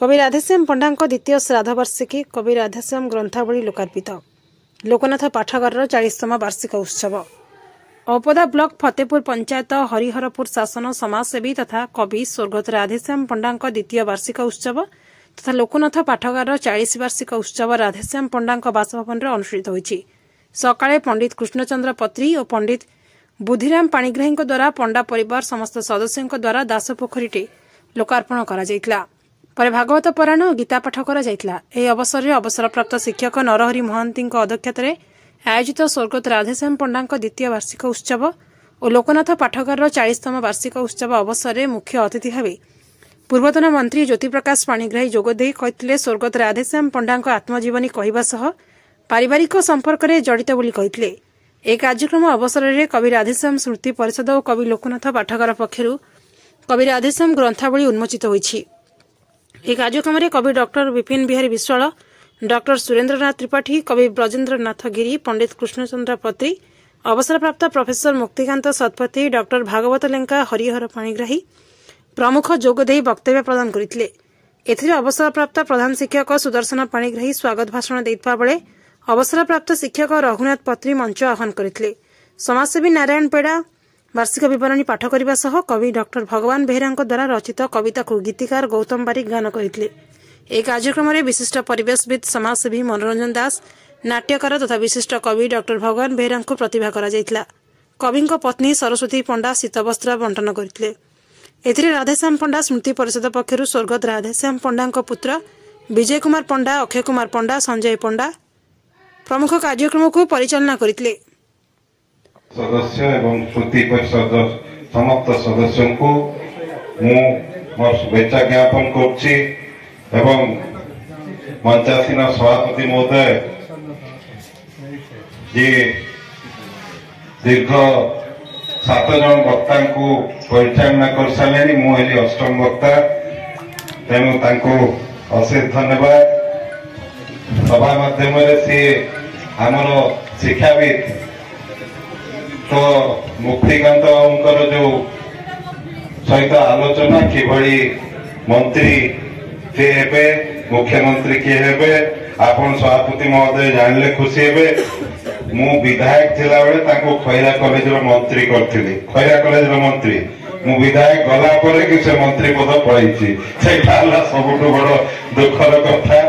कवि राधेश्याम पंडा द्वितीय श्राद्धवार्षिकी कवि राधेश्याम ग्रंथावली लोकार्पित लोकनाथ पाठागार 40तम वार्षिक उत्सव औपदा ब्लॉक फतेपुर पंचायत हरिहरपुर शासन समाजसेवी तथा कवि स्वर्गत राधेश्याम पंडा द्वितीय वार्षिक उत्सव तथा लोकनाथ पाठागार 40 वार्षिक उत्सव राधेश्याम पंडा बासभवन अनुष्ठित होईछि। सकाळे पंडित कृष्णचंद्र पत्री और पंडित बुद्धिराम पाणिग्राही द्वारा पंडा परिवार समस्त सदस्यों द्वारा दासपोखरी लोकार्पण करा परे भागवत पुराण और गीता पाठ करा एही अवसर में अवसरप्राप्त शिक्षक नरहरि महांती अध्यक्षता आयोजित स्वर्गत राधेश्याम पंडा द्वितीय वार्षिक उत्सव और लोकनाथ पाठागार 40तम वार्षिक उत्सव अवसर में मुख्य अतिथि भाव पूर्वतन मंत्री ज्योतिप्रकाश पाणिग्राही जोगदे कहते स्वर्गत राधेश्याम पंडा आत्मजीवनी कहवा सह पारिवारिक संपर्क में जड़ित बोली कहते। ए कार्यक्रम अवसर में कवि राधेश्याम स्मृति परिषद और कवि लोकनाथ पाठागार पक्षर कवि राधेश्याम ग्रंथावली उन्मोचित होईछि। एक कार्यक्रम में कवि डॉक्टर विपिन बिहारी विश्वाल डॉक्टर सुरेन्द्रनाथ त्रिपाठी कवि ब्रजेन्द्रनाथ गिरी पंडित कृष्णचंद्र पत्री अवसरप्राप्त प्रोफेसर मुक्तिकांत सतपथी डॉक्टर भागवत लेंका हरिहर पाणिग्राही प्रमुख जोगदे वक्तव्य प्रदान करथिले। एथिरे अवसरप्राप्त प्रधान शिक्षक सुदर्शन पाणिग्राही स्वागत भाषण देइतबा बेले अवसरप्राप्त शिक्षक रघुनाथ पत्री मंच आह्वान करथिले। समाजसेवी नारायण पेड़ा वार्षिक विवरणी पाठ करने सह कवि डॉक्टर भगवान बेहेरा द्वारा रचित कविता को गीतिकार गौतम बारिक गान करथिले। एक कार्यक्रम में विशिष्ट परिवेशविद समाजसेवी मनोरंजन दास नाट्यकार तथा विशिष्ट कवि डॉक्टर भगवान बेहेरा प्रतिभा करा कवि पत्नी सरस्वती पंडा शीतवस्त्र बंटन करथिले। एथिरे राधेश्याम पंडा स्मृति परिषद पक्षर स्वर्गत राधेश्याम पंडा पुत्र विजय कुमार पंडा अक्षय कुमार पंडा संजय पंडा प्रमुख कार्यक्रम को परिचालना करथिले। सदस्य एवं स्मृति परिषद समस्त सदस्यों को मोर शुभेच्छा ज्ञापन करुच्ची एवं मंचासीन सभापति महोदय जी दीर्घ 7 जन वक्ता को परिचालना कर सारे मुझे अष्टम वक्ता तेणु अशेष धन्यवाद। सभा माध्यम सी आमर शिक्षाविद तो मुक्तिकांत जो सहित आलोचना किभली मंत्री किए हेबे मुख्यमंत्री किए हेबे आपण सभापति महोदय जानले खुशी हेबे। मु विधायक थिला बेले ताको खैरा कॉलेज रो मंत्री करथिली खैरा कॉलेज रो मंत्री मु विधायक गला परे कि से मंत्री पद पळैछि सेटा सबुठ बड़ दुखर कथा।